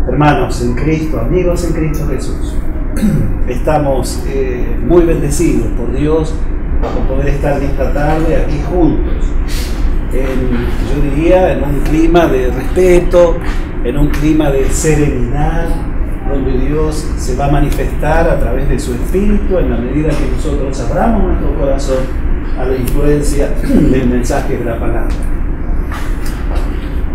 Hermanos en Cristo, amigos en Cristo Jesús, estamos muy bendecidos por Dios por poder estar esta tarde aquí juntos, yo diría en un clima de respeto, en un clima de serenidad, donde Dios se va a manifestar a través de su Espíritu en la medida que nosotros abramos nuestro corazón a la influencia del mensaje de la palabra.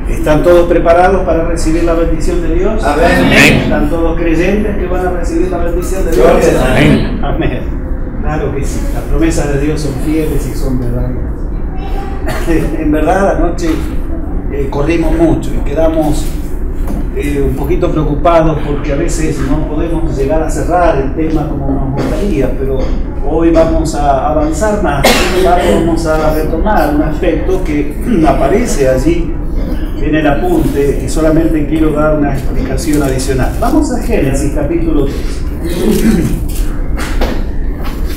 ¿Están todos preparados para recibir la bendición de Dios? Amén. ¿Están todos creyentes que van a recibir la bendición de Dios? Amén. Amén. Claro que sí. Las promesas de Dios son fieles y son verdaderas. En verdad, anoche corrimos mucho y quedamos un poquito preocupados porque a veces no podemos llegar a cerrar el tema como nos gustaría, pero hoy vamos a avanzar más. Vamos a retomar un aspecto que aparece allí en el apunte y solamente quiero dar una explicación adicional. Vamos a Génesis capítulo 3.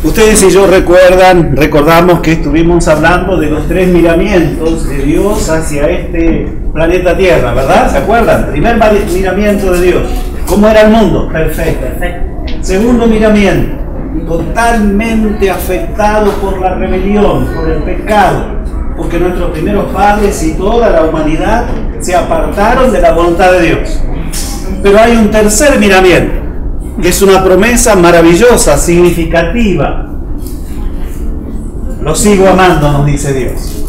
Ustedes y yo recordamos que estuvimos hablando de los 3 miramientos de Dios hacia este planeta Tierra, ¿verdad? ¿Se acuerdan? Primer miramiento de Dios. ¿Cómo era el mundo? Perfecto. Segundo miramiento, totalmente afectado por la rebelión, por el pecado, porque nuestros primeros padres y toda la humanidad se apartaron de la voluntad de Dios. Pero hay un tercer miramiento, que es una promesa maravillosa, significativa. Lo sigo amando, nos dice Dios.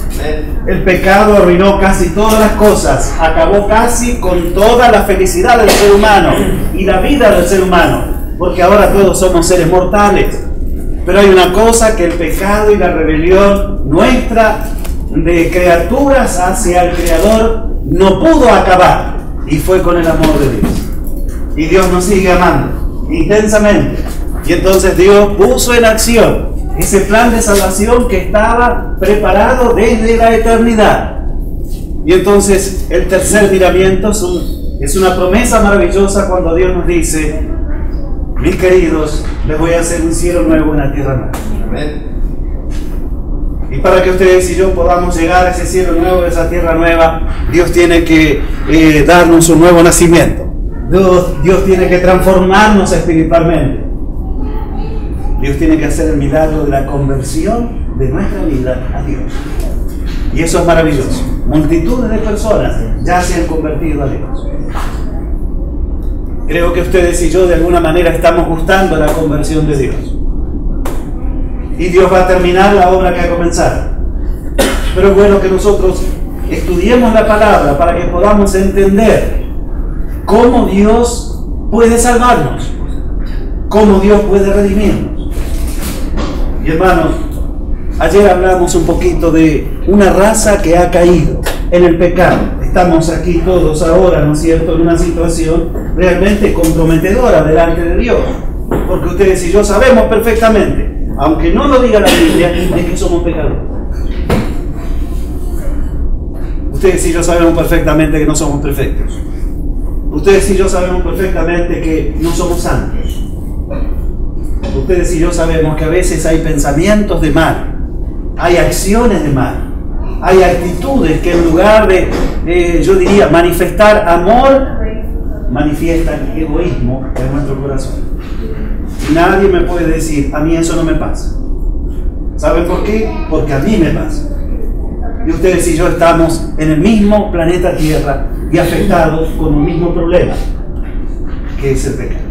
El pecado arruinó casi todas las cosas, acabó casi con toda la felicidad del ser humano y la vida del ser humano, porque ahora todos somos seres mortales. Pero hay una cosa que el pecado y la rebelión nuestra de criaturas hacia el Creador no pudo acabar, y fue con el amor de Dios. Y Dios nos sigue amando intensamente, y entonces Dios puso en acción ese plan de salvación que estaba preparado desde la eternidad. Y entonces el tercer miramiento es una promesa maravillosa cuando Dios nos dice: mis queridos, les voy a hacer un cielo nuevo y una tierra nueva. Amén. Y para que ustedes y yo podamos llegar a ese cielo nuevo, a esa tierra nueva, Dios tiene que darnos un nuevo nacimiento. Dios tiene que transformarnos espiritualmente. Dios tiene que hacer el milagro de la conversión de nuestra vida a Dios. Y eso es maravilloso. Multitudes de personas ya se han convertido a Dios. Creo que ustedes y yo de alguna manera estamos gustando la conversión de Dios. Y Dios va a terminar la obra que ha comenzado. Pero es bueno que nosotros estudiemos la palabra para que podamos entender cómo Dios puede salvarnos, cómo Dios puede redimirnos. Y hermanos, ayer hablamos un poquito de una raza que ha caído en el pecado. Estamos aquí todos ahora, ¿no es cierto?, en una situación realmente comprometedora delante de Dios. Porque ustedes y yo sabemos perfectamente, aunque no lo diga la Biblia, de que somos pecadores. Ustedes y yo sabemos perfectamente que no somos perfectos. Ustedes y yo sabemos perfectamente que no somos santos. Ustedes y yo sabemos que a veces hay pensamientos de mal, hay acciones de mal, hay actitudes que en lugar de yo diría, manifestar amor, manifiestan egoísmo en nuestro corazón. Y nadie me puede decir: a mí eso no me pasa. ¿Saben por qué? Porque a mí me pasa. Y ustedes y yo estamos en el mismo planeta Tierra y afectados con un mismo problema, que es el pecado.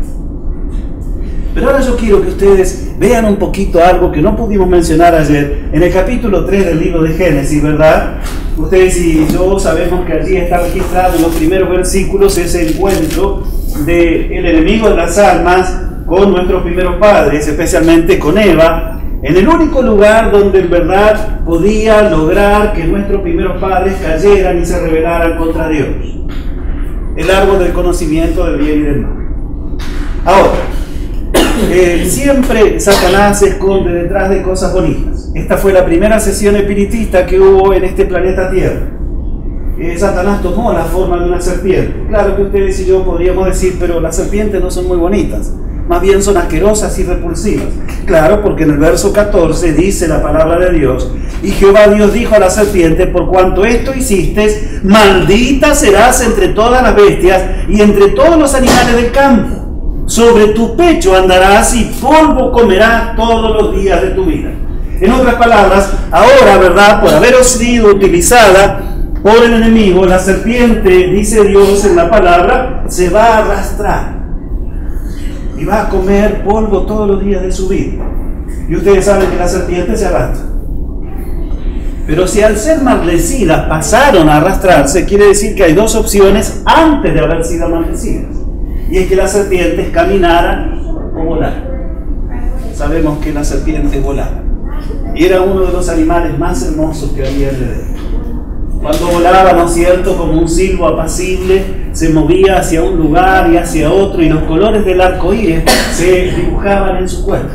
Pero ahora yo quiero que ustedes vean un poquito algo que no pudimos mencionar ayer, en el capítulo 3 del libro de Génesis, ¿verdad? Ustedes y yo sabemos que allí está registrado en los primeros versículos ese encuentro del enemigo de las almas con nuestros primeros padres, especialmente con Eva, en el único lugar donde en verdad podía lograr que nuestros primeros padres cayeran y se rebelaran contra Dios: el árbol del conocimiento del bien y del mal. Ahora, siempre Satanás se esconde detrás de cosas bonitas. Esta fue la primera sesión espiritista que hubo en este planeta Tierra. Satanás tomó la forma de una serpiente. Claro que ustedes y yo podríamos decir: pero las serpientes no son muy bonitas. más bien son asquerosas y repulsivas. Claro, porque en el verso 14 dice la palabra de Dios: y Jehová Dios dijo a la serpiente, por cuanto esto hiciste, maldita serás entre todas las bestias y entre todos los animales del campo. Sobre tu pecho andarás y polvo comerás todos los días de tu vida. En otras palabras, ahora, ¿verdad?, por haber sido utilizada por el enemigo, la serpiente, dice Dios en la palabra, se va a arrastrar y va a comer polvo todos los días de su vida. Y ustedes saben que la serpiente se arrastra. Pero si al ser maldecidas pasaron a arrastrarse, quiere decir que hay dos opciones antes de haber sido maldecidas. Y es que las serpientes caminaran o volaran. Sabemos que la serpiente volaba. Y era uno de los animales más hermosos que había en el Edén. Cuando volaba, ¿no es cierto?, como un silbo apacible, se movía hacia un lugar y hacia otro, y los colores del arco iris se dibujaban en su cuerpo.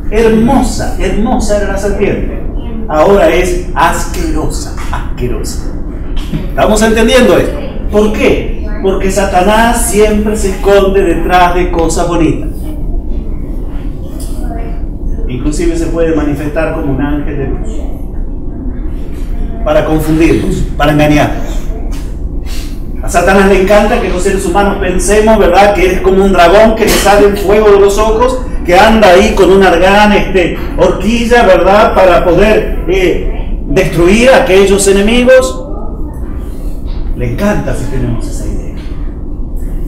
Hermosa, hermosa era la serpiente. Ahora es asquerosa, asquerosa. ¿Estamos entendiendo esto? ¿Por qué? Porque Satanás siempre se esconde detrás de cosas bonitas. Inclusive se puede manifestar como un ángel de luz, para confundirnos, para engañarnos. A Satanás le encanta que los seres humanos pensemos, ¿verdad?, que es como un dragón que le sale el fuego de los ojos, que anda ahí con una gran horquilla, ¿verdad?, para poder destruir a aquellos enemigos. Le encanta si tenemos esa idea.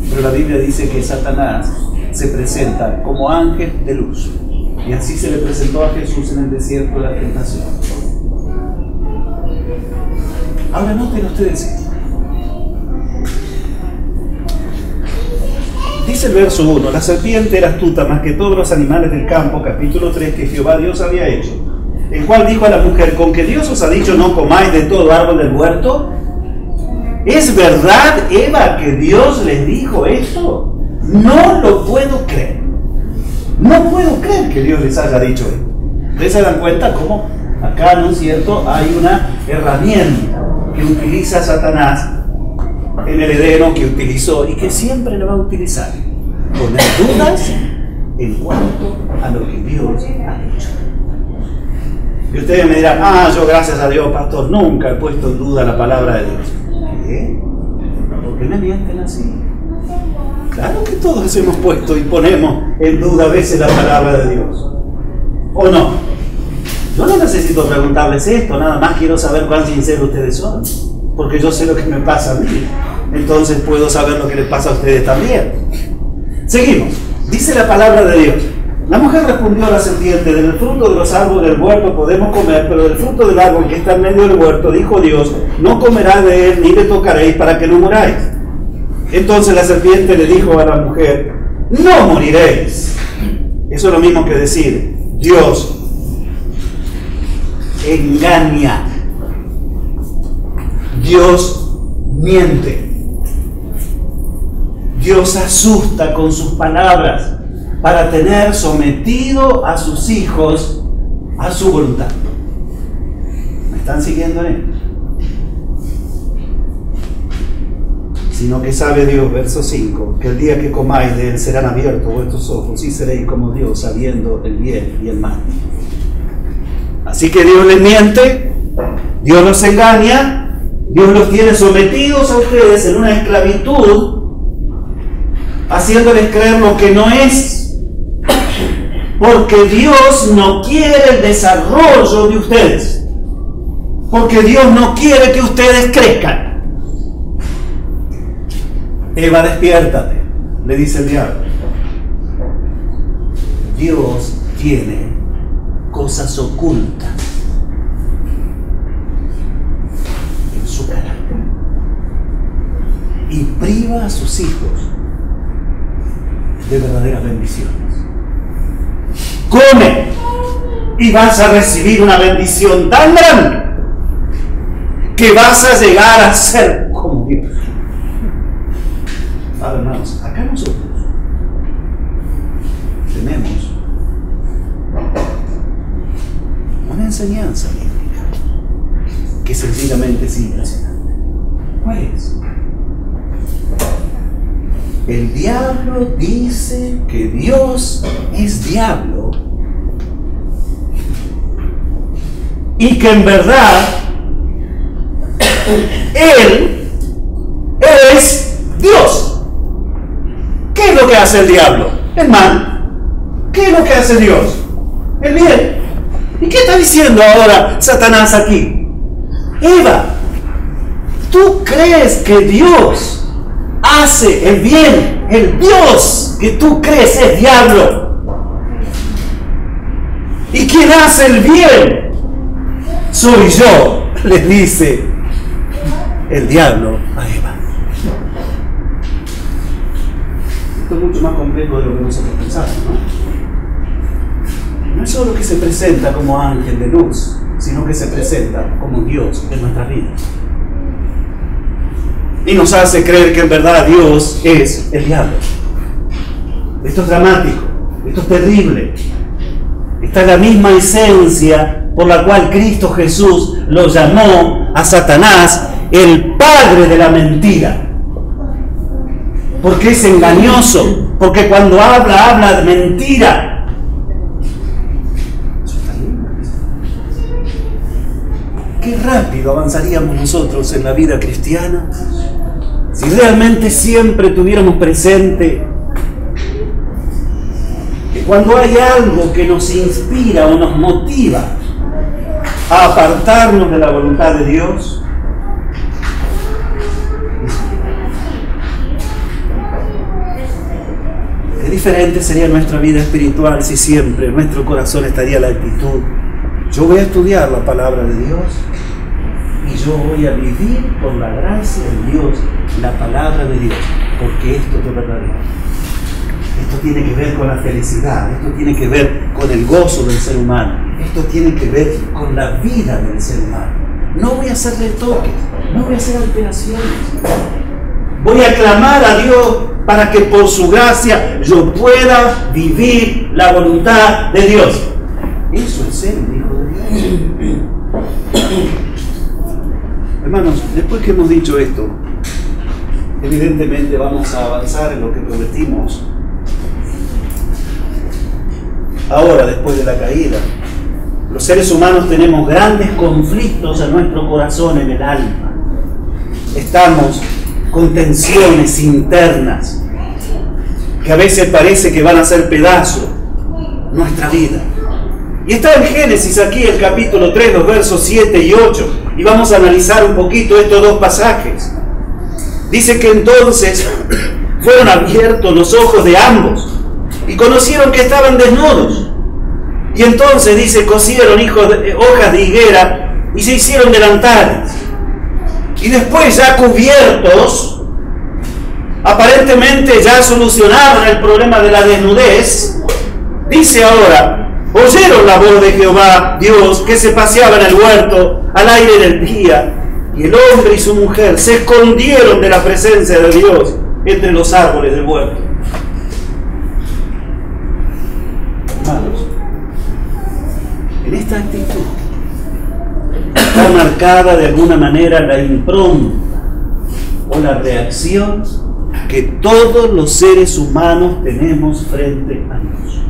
Pero la Biblia dice que Satanás se presenta como ángel de luz. Y así se le presentó a Jesús en el desierto de la tentación. Ahora noten ustedes esto. Dice el verso 1, la serpiente era astuta más que todos los animales del campo, capítulo 3, que Jehová Dios había hecho, el cual dijo a la mujer, ¿con que Dios os ha dicho no comáis de todo árbol del huerto? ¿Es verdad, Eva, que Dios les dijo esto? No lo puedo creer. No puedo creer que Dios les haya dicho esto. Ustedes se dan cuenta cómo acá, ¿no es cierto?, hay una herramienta que utiliza Satanás en el Edén, que utilizó y que siempre lo va a utilizar. Poner dudas en cuanto a lo que Dios ha dicho. Y ustedes me dirán, yo gracias a Dios, pastor, nunca he puesto en duda la palabra de Dios. ¿Qué? ¿Por qué me mienten así? Claro que todos hemos puesto y ponemos en duda a veces la palabra de Dios. ¿O no? Yo no necesito preguntarles esto, nada más quiero saber cuán sinceros ustedes son. Porque yo sé lo que me pasa a mí. Entonces puedo saber lo que les pasa a ustedes también. Seguimos. Dice la palabra de Dios. La mujer respondió a la serpiente, del fruto de los árboles del huerto podemos comer, pero del fruto del árbol que está en medio del huerto, dijo Dios, no comerás de él ni le tocaréis para que no muráis. Entonces la serpiente le dijo a la mujer, no moriréis. Eso es lo mismo que decir, Dios engaña. Dios miente. Dios asusta con sus palabras para tener sometido a sus hijos a su voluntad. ¿Me están siguiendo en esto? Sino que sabe Dios, verso 5, que el día que comáis de él serán abiertos vuestros ojos y seréis como Dios, sabiendo el bien y el mal. Así que Dios les miente, Dios los engaña, Dios los tiene sometidos a ustedes en una esclavitud, haciéndoles creer lo que no es, porque Dios no quiere el desarrollo de ustedes, porque Dios no quiere que ustedes crezcan. Eva, despiértate, le dice el diablo. Dios tiene cosas ocultas en su carácter y priva a sus hijos de verdaderas bendiciones. Come y vas a recibir una bendición tan grande que vas a llegar a ser como Dios. Ahora, hermanos, acá nosotros tenemos una enseñanza bíblica que sencillamente es impresionante. ¿Cuál es? el diablo dice que Dios es diablo y que en verdad Él es Dios. ¿Qué es lo que hace el diablo? El mal. ¿Qué es lo que hace Dios? El bien. ¿Y qué está diciendo ahora Satanás aquí? Eva, ¿tú crees que Dios hace el bien? El Dios que tú crees es diablo. ¿Y quién hace el bien? Soy yo, le dice el diablo a Eva. Esto es mucho más complejo de lo que nosotros pensamos, ¿no? No es solo que se presenta como ángel de luz, sino que se presenta como Dios en nuestras vidas. Y nos hace creer que en verdad Dios es el diablo. Esto es dramático, esto es terrible. Esta es la misma esencia por la cual Cristo Jesús lo llamó a Satanás el padre de la mentira. Porque es engañoso, porque cuando habla de mentira. Qué rápido avanzaríamos nosotros en la vida cristiana si realmente siempre tuviéramos presente que cuando hay algo que nos inspira o nos motiva a apartarnos de la voluntad de Dios, qué diferente sería nuestra vida espiritual si siempre en nuestro corazón estaría la actitud: yo voy a estudiar la palabra de Dios y yo voy a vivir por la gracia de Dios, la palabra de Dios, porque esto es lo verdadero. Esto tiene que ver con la felicidad, esto tiene que ver con el gozo del ser humano, esto tiene que ver con la vida del ser humano. No voy a hacer retoques, no voy a hacer alteraciones. Voy a clamar a Dios para que por su gracia yo pueda vivir la voluntad de Dios. Eso es ser un hijo de Dios. Hermanos, después que hemos dicho esto, evidentemente vamos a avanzar en lo que prometimos. Ahora, después de la caída, los seres humanos tenemos grandes conflictos en nuestro corazón, en el alma. Estamos con tensiones internas que a veces parece que van a hacer pedazo nuestra vida. Y está en Génesis aquí el capítulo 3, los versos 7 y 8. Y vamos a analizar un poquito estos dos pasajes. Dice que entonces fueron abiertos los ojos de ambos y conocieron que estaban desnudos. Y entonces dice, cosieron hojas de higuera y se hicieron delantales. Y después, ya cubiertos, aparentemente ya solucionaron el problema de la desnudez, dice ahora: oyeron la voz de Jehová Dios que se paseaba en el huerto al aire del día, y el hombre y su mujer se escondieron de la presencia de Dios entre los árboles del huerto. Hermanos, en esta actitud está marcada de alguna manera la impronta o la reacción que todos los seres humanos tenemos frente a Dios.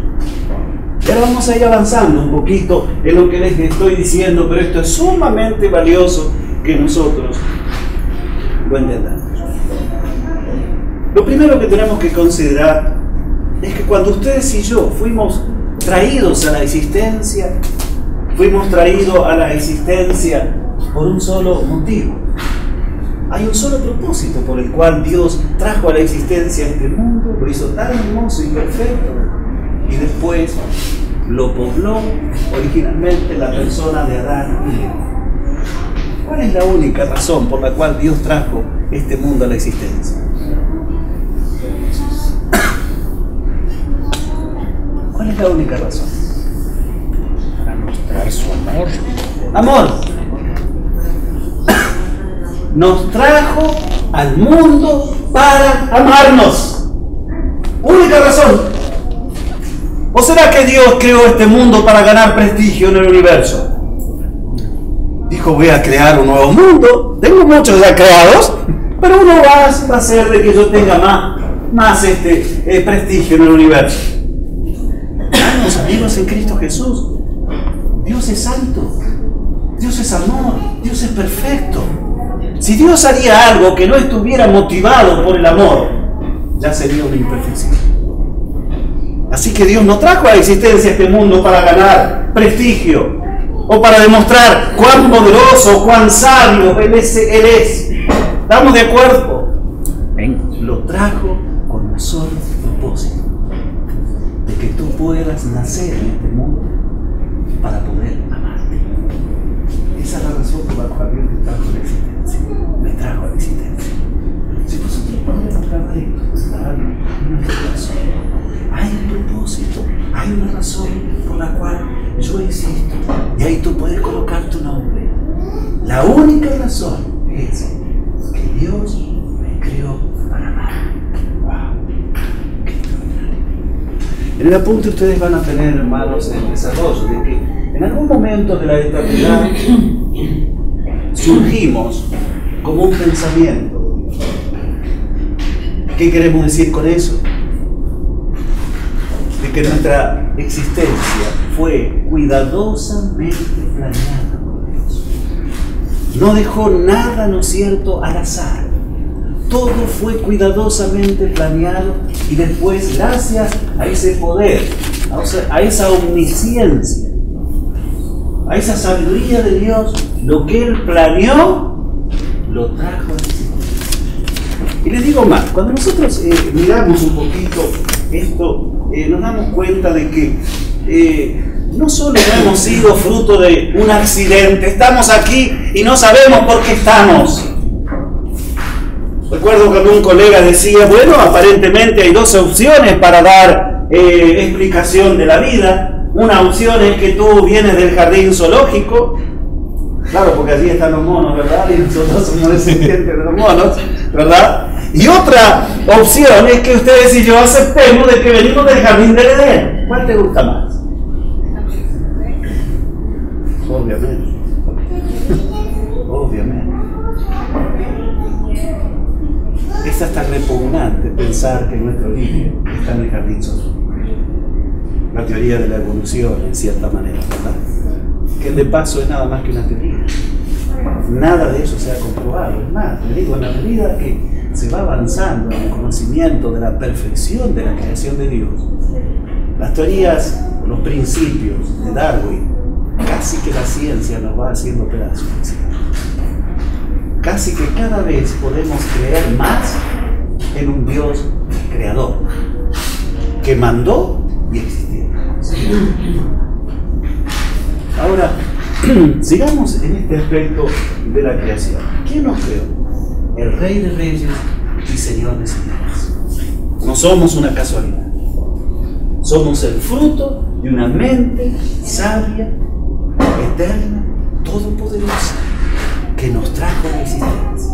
Y ahora vamos a ir avanzando un poquito en lo que les estoy diciendo, pero esto es sumamente valioso que nosotros lo entendamos. Lo primero que tenemos que considerar es que cuando ustedes y yo fuimos traídos a la existencia, fuimos traídos a la existencia por un solo motivo. Hay un solo propósito por el cual Dios trajo a la existencia este mundo, lo hizo tan hermoso y perfecto, y después lo pobló originalmente la persona de Adán y Eva. ¿Cuál es la única razón por la cual Dios trajo este mundo a la existencia? ¿Cuál es la única razón? Para mostrar su amor. Amor. Nos trajo al mundo para amarnos. Única razón. ¿O será que Dios creó este mundo para ganar prestigio en el universo? Dijo, voy a crear un nuevo mundo. Tengo muchos ya creados, pero uno va a hacer de que yo tenga más más prestigio en el universo. Hermanos, amigos en Cristo Jesús, Dios es santo, Dios es amor, Dios es perfecto. Si Dios haría algo que no estuviera motivado por el amor, ya sería una imperfección. Así que Dios no trajo a la existencia este mundo para ganar prestigio o para demostrar cuán poderoso, cuán sabio Él es. ¿Estamos de acuerdo? Lo trajo con un solo propósito: de que tú puedas nacer en este mundo para poder amarte. Esa es la razón por la cual Dios te trajo a la existencia. Me trajo a la existencia. Si nosotros podemos hablar de esto, en nuestro corazón, hay un propósito, hay una razón por la cual yo existo. Y ahí tú puedes colocar tu nombre. La única razón es que Dios me creó para amar. ¡Wow! ¡Qué extraordinario! En el apunte ustedes van a tener, hermanos, el desarrollo de que en algún momento de la eternidad surgimos como un pensamiento. ¿Qué queremos decir con eso? De que nuestra existencia fue cuidadosamente planeada por Dios. No dejó nada, ¿no es cierto?, al azar. Todo fue cuidadosamente planeado y después, gracias a ese poder, a esa omnisciencia, a esa sabiduría de Dios, lo que Él planeó, lo trajo a existencia. Y les digo más, cuando nosotros miramos un poquito esto, nos damos cuenta de que no solo no hemos sido fruto de un accidente, estamos aquí y no sabemos por qué estamos. Recuerdo cuando un colega decía, bueno, aparentemente hay dos opciones para dar explicación de la vida. Una opción es que tú vienes del jardín zoológico, claro, porque allí están los monos, ¿verdad? Y nosotros somos descendientes de los monos, ¿verdad? Y otra opción es que ustedes y yo aceptemos de que venimos del jardín del Edén. ¿Cuál te gusta más? Obviamente. Obviamente. Es hasta repugnante pensar que nuestro origen está en el jardín zoológico. La teoría de la evolución, en cierta manera, ¿verdad? Que de paso es nada más que una teoría. Nada de eso se ha comprobado. Es más, te digo, en la medida que se va avanzando en el conocimiento de la perfección de la creación de Dios, las teorías, los principios de Darwin, casi que la ciencia nos va haciendo pedazos. Casi que cada vez podemos creer más en un Dios creador, que mandó y existió. Ahora, sigamos en este aspecto de la creación. ¿Quién nos creó? El Rey de Reyes y Señor de Señores. No somos una casualidad. Somos el fruto de una mente sabia, eterna, todopoderosa, que nos trajo a la existencia.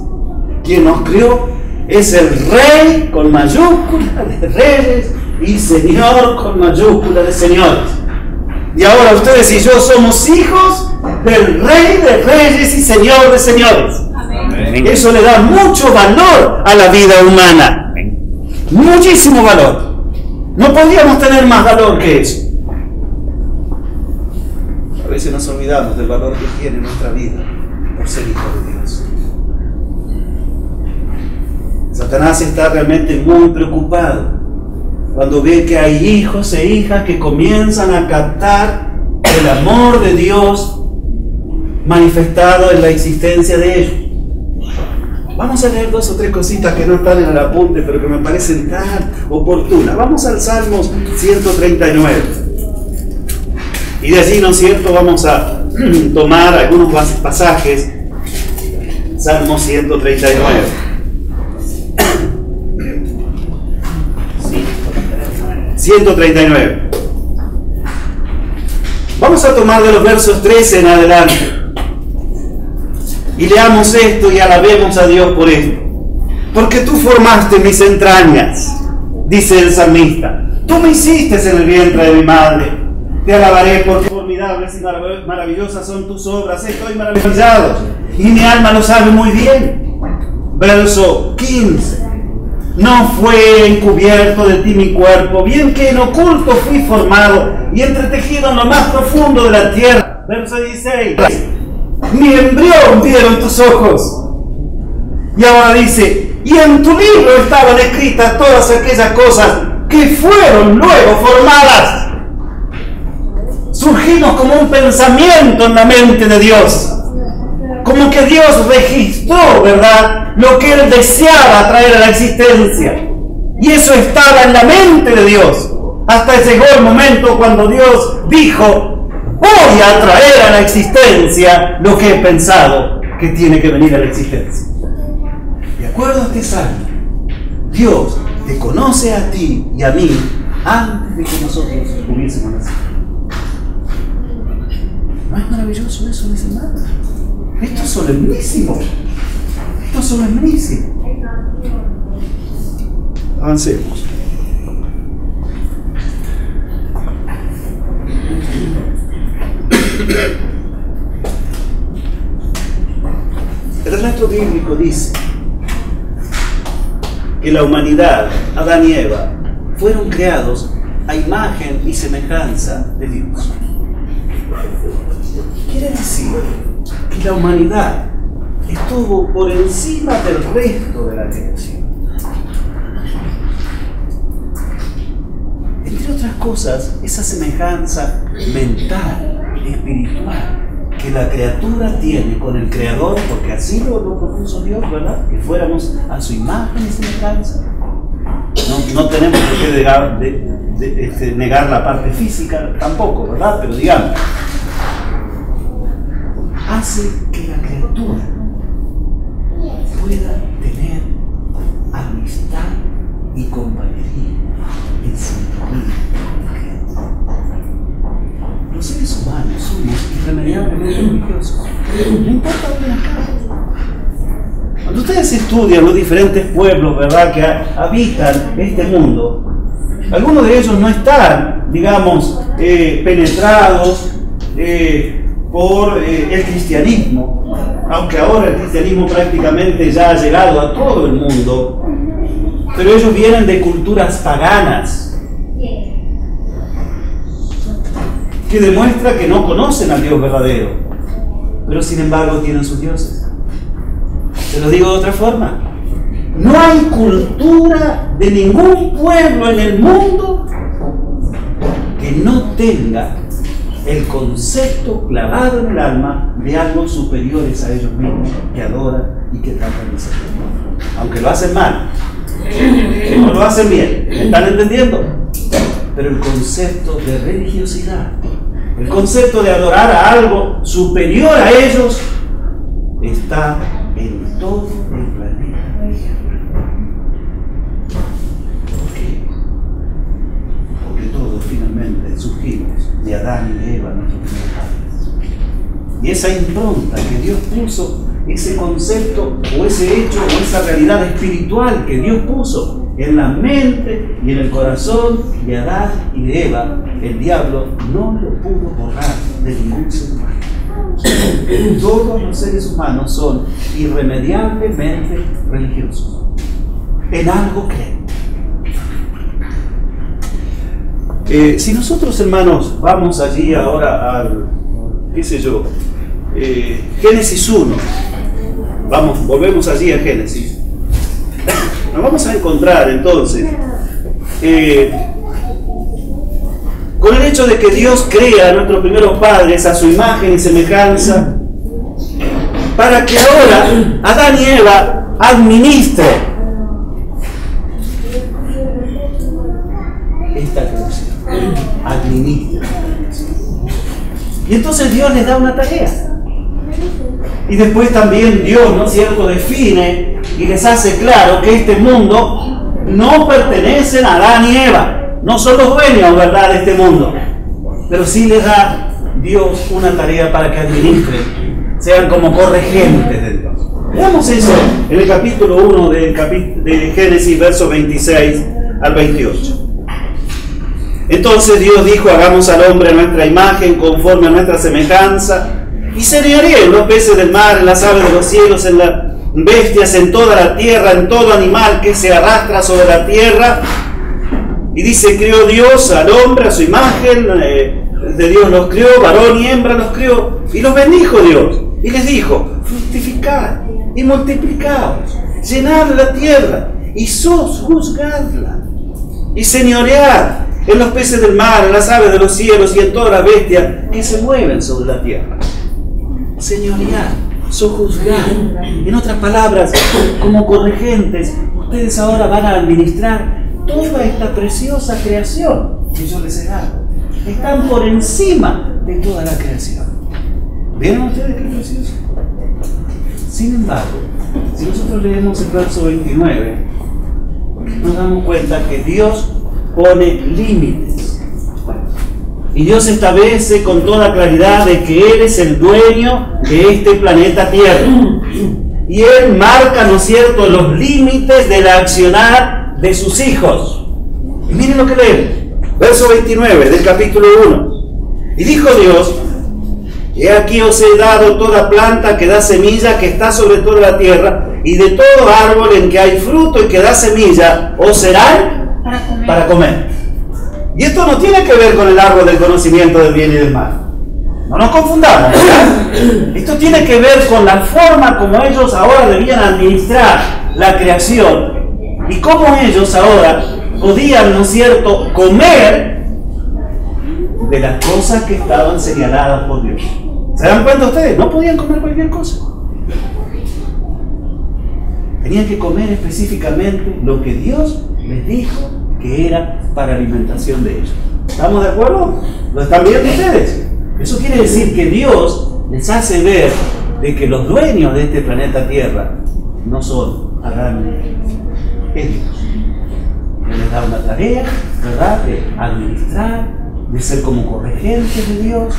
Quien nos creó es el Rey con mayúscula de reyes y Señor con mayúscula de señores. Y ahora ustedes y yo somos hijos del Rey de Reyes y Señor de señores. Amén. Eso le da mucho valor a la vida humana. Amén. Muchísimo valor. No podríamos tener más valor que eso. A veces nos olvidamos del valor que tiene nuestra vida por ser hijo de Dios. Satanás está realmente muy preocupado cuando ve que hay hijos e hijas que comienzan a captar el amor de Dios manifestado en la existencia de ellos. Vamos a leer dos o tres cositas que no están en el apunte, pero que me parecen tan oportunas. Vamos al Salmos 139. Y de allí, ¿no es cierto?, vamos a tomar algunos pasajes. Salmo 139. 139. Vamos a tomar de los versos 13 en adelante. Y leamos esto y alabemos a Dios por esto. Porque tú formaste mis entrañas, dice el salmista. Tú me hiciste en el vientre de mi madre. Te alabaré porque formidables y maravillosas son tus obras. Estoy maravillado y mi alma lo sabe muy bien. Verso 15. no fue encubierto de ti mi cuerpo, bien que en oculto fui formado y entretejido en lo más profundo de la tierra. Verso 16. Mi embrión vieron tus ojos. Y ahora dice, y en tu libro estaban escritas todas aquellas cosas que fueron luego formadas. Surgimos como un pensamiento en la mente de Dios. Como que Dios registró, ¿verdad?, lo que Él deseaba traer a la existencia. Y eso estaba en la mente de Dios. Hasta llegó el momento cuando Dios dijo, voy a traer a la existencia lo que he pensado que tiene que venir a la existencia. De acuerdo a este salmo, Dios te conoce a ti y a mí antes de que nosotros hubiésemos nacido. ¿No es maravilloso eso, mis hermanos? Esto es solemnísimo. Esto es solemnísimo. Avancemos. El relato bíblico dice que la humanidad, Adán y Eva, fueron creados a imagen y semejanza de Dios. Quiere decir que la humanidad estuvo por encima del resto de la creación. Entre otras cosas, esa semejanza mental, espiritual, que la criatura tiene con el Creador, porque así lo propuso Dios, ¿verdad? Que fuéramos a su imagen y semejanza. No tenemos por qué negar la parte física tampoco, ¿verdad? Pero digamos, hace que la criatura pueda tener amistad y compañerismo en sintonía. Los seres humanos somos irremediablemente religiosos. No importa dónde nazcamos. Cuando ustedes estudian los diferentes pueblos, ¿verdad?, que habitan este mundo, algunos de ellos no están, digamos, penetrados por el cristianismo, aunque ahora el cristianismo prácticamente ya ha llegado a todo el mundo, pero ellos vienen de culturas paganas, que demuestra que no conocen al Dios verdadero, pero sin embargo tienen sus dioses. Se lo digo de otra forma, no hay cultura de ningún pueblo en el mundo que no tenga el concepto clavado en el alma de algo superiores a ellos mismos, que adoran y que tratan de ser, aunque lo hacen mal, no lo hacen bien. ¿Me están entendiendo? Pero el concepto de religiosidad, el concepto de adorar a algo superior a ellos, está en todo el planeta. ¿Por qué? Porque todos finalmente surgimos de Adán y de Eva, nuestros primeros padres. Y esa impronta que Dios puso, ese concepto o ese hecho o esa realidad espiritual que Dios puso en la mente y en el corazón de Adán y de Eva, el diablo no lo pudo borrar de ningún ser humano. Todos los seres humanos son irremediablemente religiosos. En algo creen. Si nosotros, hermanos, vamos allí ahora al, qué sé yo, Génesis 1, volvemos allí a Génesis. Nos vamos a encontrar entonces con el hecho de que Dios crea a nuestros primeros padres a su imagen y semejanza, para que ahora Adán y Eva administren esta creación. Administren. Y entonces Dios les da una tarea. Y después también Dios, ¿no es cierto?, define y les hace claro que este mundo no pertenece a Adán y Eva. No son los dueños, ¿verdad?, de este mundo. Pero sí les da Dios una tarea para que administren, sean como corregentes de Dios. Veamos eso en el capítulo 1 de Génesis, versos 26 al 28. Entonces Dios dijo: hagamos al hombre a nuestra imagen, conforme a nuestra semejanza, y señoríen en los peces del mar, en las aves de los cielos, en bestias en toda la tierra, en todo animal que se arrastra sobre la tierra. Y dice, creó Dios al hombre a su imagen, de Dios los creó, varón y hembra los creó, y los bendijo Dios. Y les dijo, fructificad y multiplicaos, llenad la tierra y sojuzgadla, y señoread en los peces del mar, en las aves de los cielos y en todas las bestias que se mueven sobre la tierra. Señoread, sojuzgar. En otras palabras, como corregentes, ustedes ahora van a administrar toda esta preciosa creación que yo les he dado. Están por encima de toda la creación. ¿Vieron ustedes qué precioso? Sin embargo, si nosotros leemos el verso 29, nos damos cuenta que Dios pone límites. Y Dios establece con toda claridad de que Él es el dueño de este planeta Tierra. Y Él marca, ¿no es cierto?, los límites del accionar de sus hijos. Y miren lo que leen. Verso 29 del capítulo 1. Y dijo Dios, he aquí os he dado toda planta que da semilla, que está sobre toda la tierra, y de todo árbol en que hay fruto y que da semilla, os serán para comer. Y esto no tiene que ver con el árbol del conocimiento del bien y del mal. No nos confundamos, ¿verdad? Esto tiene que ver con la forma como ellos ahora debían administrar la creación y cómo ellos ahora podían, ¿no es cierto?, comer de las cosas que estaban señaladas por Dios. ¿Se dan cuenta ustedes? No podían comer cualquier cosa. Tenían que comer específicamente lo que Dios les dijo que era para alimentación de ellos. ¿Estamos de acuerdo? ¿Lo están viendo ustedes? Eso quiere decir que Dios les hace ver de que los dueños de este planeta Tierra no son Adán, es Dios. Él les da una tarea, ¿verdad?, de administrar, de ser como corregentes de Dios,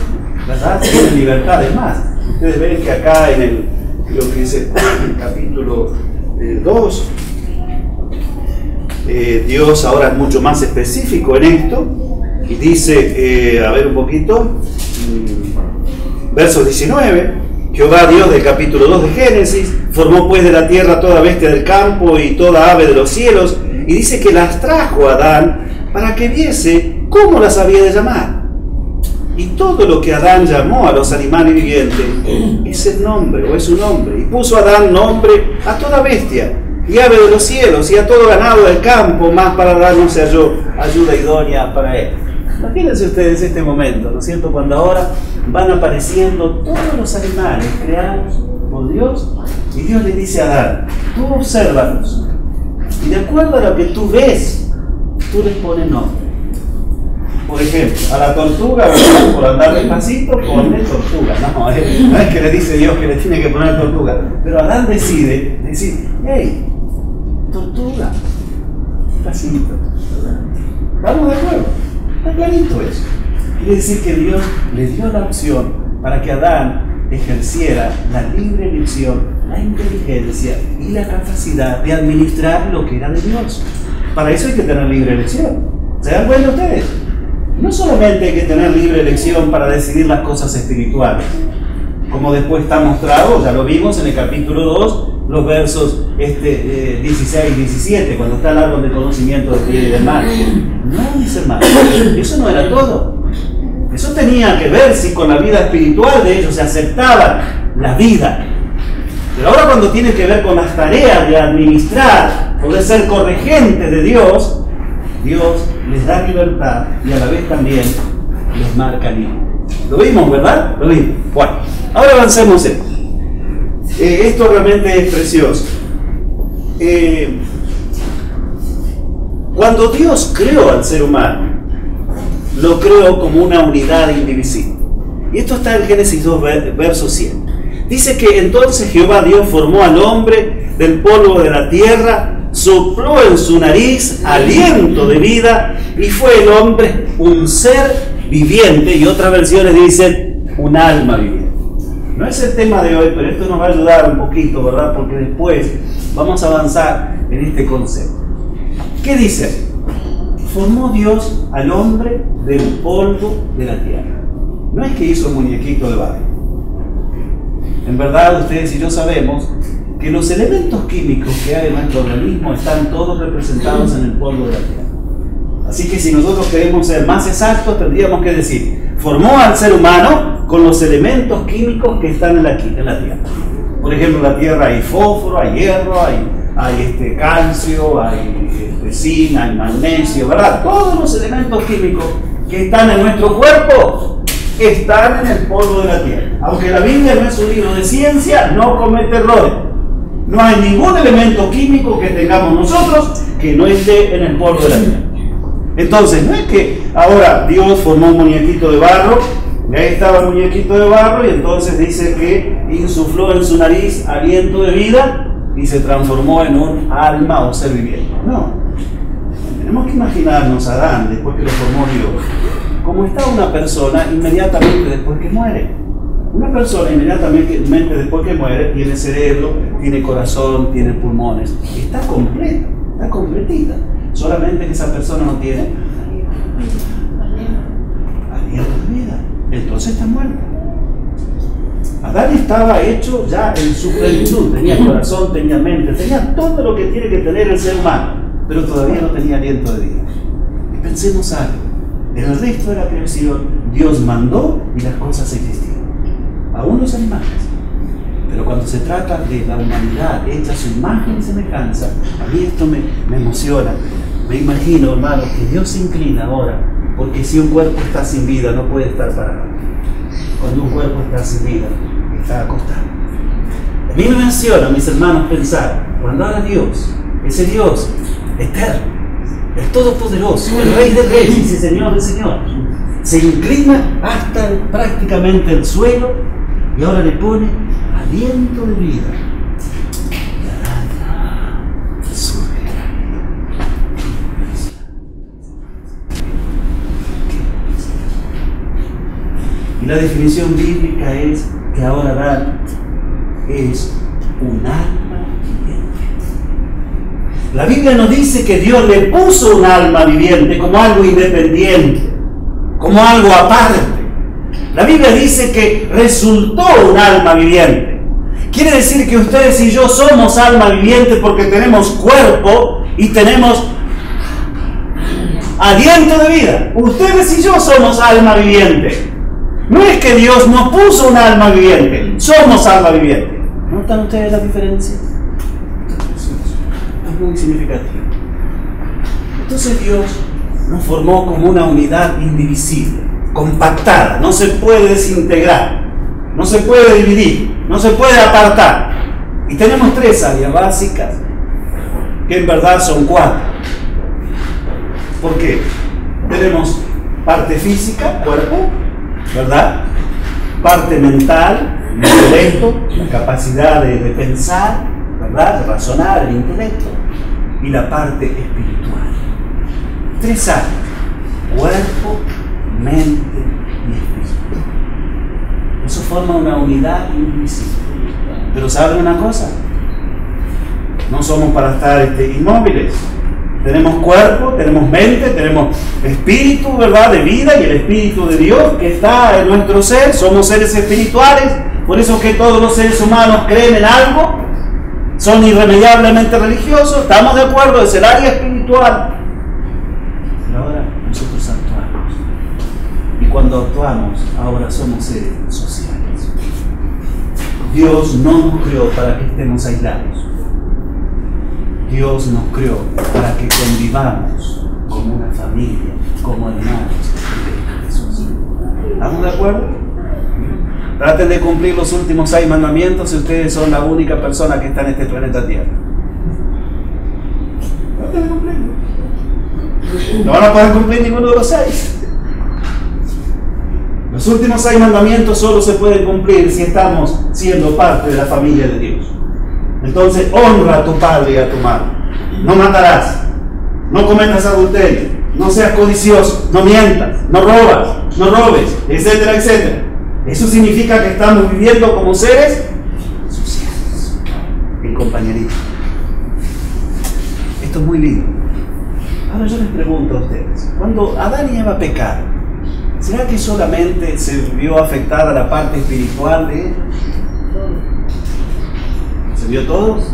¿verdad? Tienen libertades más. Ustedes ven que acá en el, creo que es el capítulo 2, Dios ahora es mucho más específico en esto y dice, a ver un poquito, verso 19, Jehová Dios del capítulo 2 de Génesis, formó pues de la tierra toda bestia del campo y toda ave de los cielos, y dice que las trajo a Adán para que viese cómo las había de llamar. Y todo lo que Adán llamó a los animales vivientes es el nombre, o es su nombre. Y puso Adán nombre a toda bestia, y ave de los cielos, y a todo ganado del campo, más para darnos ayuda idónea para él. Imagínense ustedes este momento, ¿no es cierto?, cuando ahora van apareciendo todos los animales creados por Dios, y Dios le dice a Adán, tú obsérvalos, y de acuerdo a lo que tú ves, tú les pones nombre. Por ejemplo, a la tortuga, por andar despacito, ponle tortuga. No es que le dice Dios que le tiene que poner tortuga. Pero Adán decide decir, hey, tortuga, despacito. ¿Vamos de acuerdo? Está clarito eso. Quiere decir que Dios le dio la opción para que Adán ejerciera la libre elección, la inteligencia y la capacidad de administrar lo que era de Dios. Para eso hay que tener libre elección. ¿Se dan cuenta ustedes? No solamente hay que tener libre elección para decidir las cosas espirituales, como después está mostrado, ya lo vimos en el capítulo 2, los versos 16 y 17, cuando está el árbol de conocimiento del bien y del mal. No, mis hermanos, eso no era todo. Eso tenía que ver si con la vida espiritual de ellos se aceptaban la vida. Pero ahora cuando tiene que ver con las tareas de administrar o de ser corregente de Dios, Dios les da libertad y a la vez también les marca límites. Lo vimos, ¿verdad? Lo vimos. Bueno, ahora avancemos en esto realmente es precioso. Cuando Dios creó al ser humano, lo creó como una unidad indivisible. Y esto está en Génesis 2, verso 7. Dice que entonces Jehová Dios formó al hombre del polvo de la tierra, sopló en su nariz aliento de vida y fue el hombre un ser viviente, y otras versiones dicen un alma viviente. No es el tema de hoy, pero esto nos va a ayudar un poquito, ¿verdad? Porque después vamos a avanzar en este concepto. ¿Qué dice? Formó Dios al hombre del polvo de la tierra. No es que hizo un muñequito de barro. En verdad, ustedes y yo sabemos que los elementos químicos que hay en nuestro organismo están todos representados en el polvo de la tierra. Así que si nosotros queremos ser más exactos, tendríamos que decir, formó al ser humano con los elementos químicos que están en la tierra. Por ejemplo, en la tierra hay fósforo, hay hierro, hay calcio, hay zinc, hay magnesio, ¿verdad? Todos los elementos químicos que están en nuestro cuerpo están en el polvo de la tierra. Aunque la Biblia no es un libro de ciencia, no comete errores. No hay ningún elemento químico que tengamos nosotros que no esté en el polvo de la tierra. Entonces, no es que ahora Dios formó un muñequito de barro, y ahí estaba el muñequito de barro, y entonces dice que insufló en su nariz aliento de vida y se transformó en un alma o ser viviente. No. Tenemos que imaginarnos a Adán después que lo formó Dios, como está una persona inmediatamente después que muere. Una persona inmediatamente después que muere tiene cerebro, tiene corazón, tiene pulmones, está completa, está completita. Solamente que esa persona no tiene aliento de vida. Entonces está muerto. Adán estaba hecho ya en su plenitud. Tenía corazón, tenía mente, tenía todo lo que tiene que tener el ser humano, pero todavía no tenía aliento de vida. Y pensemos algo. En el resto de la creación, Dios mandó y las cosas existieron. Aún los animales. Pero cuando se trata de la humanidad hecha a su imagen y semejanza, a mí esto me emociona. Me imagino, hermano, que Dios se inclina ahora, porque si un cuerpo está sin vida, no puede estar parado. Cuando un cuerpo está sin vida, está acostado. A mí me emociona, mis hermanos, pensar, cuando ahora Dios, ese Dios eterno, el Todopoderoso, el Rey de Reyes y Señor de Señores, se inclina hasta prácticamente el suelo y ahora le pone aliento de vida. Y la definición bíblica es que ahora Adán es un alma viviente. La Biblia nos dice que Dios le puso un alma viviente como algo independiente, como algo aparte. La Biblia dice que resultó un alma viviente. Quiere decir que ustedes y yo somos alma viviente porque tenemos cuerpo y tenemos aliento de vida. Ustedes y yo somos alma viviente. No es que Dios nos puso un alma viviente, somos alma viviente. ¿Notan ustedes la diferencia? Es muy significativo. Entonces Dios nos formó como una unidad indivisible, compactada, no se puede desintegrar, no se puede dividir, no se puede apartar. Y tenemos tres áreas básicas, que en verdad son cuatro. ¿Por qué? Tenemos parte física, cuerpo, ¿verdad? Parte mental, el intelecto, la capacidad de pensar, ¿verdad? De razonar, el intelecto. Y la parte espiritual. Tres áreas: cuerpo, mente y espíritu. Eso forma una unidad indivisible. Pero ¿saben una cosa? No somos para estar inmóviles. Tenemos cuerpo, tenemos mente, tenemos espíritu, ¿verdad? De vida, y el Espíritu de Dios que está en nuestro ser. Somos seres espirituales, por eso que todos los seres humanos creen en algo, son irremediablemente religiosos. ¿Estamos de acuerdo? Es el área espiritual. Pero ahora nosotros actuamos. Y cuando actuamos, ahora somos seres sociales. Dios no nos creó para que estemos aislados. Dios nos creó para que convivamos como una familia, como hermanos de Jesús. ¿Estamos de acuerdo? Traten de cumplir los últimos 6 mandamientos si ustedes son la única persona que está en este planeta Tierra. Traten de cumplirlo. No van a poder cumplir ninguno de los 6. Los últimos 6 mandamientos solo se pueden cumplir si estamos siendo parte de la familia de Dios. Entonces, honra a tu padre y a tu madre. No matarás, no cometas adulterio, no seas codicioso, no mientas, no robes, etcétera, etcétera. Eso significa que estamos viviendo como seres sociales, en compañerismo. Esto es muy lindo. Ahora yo les pregunto a ustedes, cuando Adán y Eva pecaron, ¿será que solamente se vio afectada la parte espiritual de ellos? Se ¿Vio todos?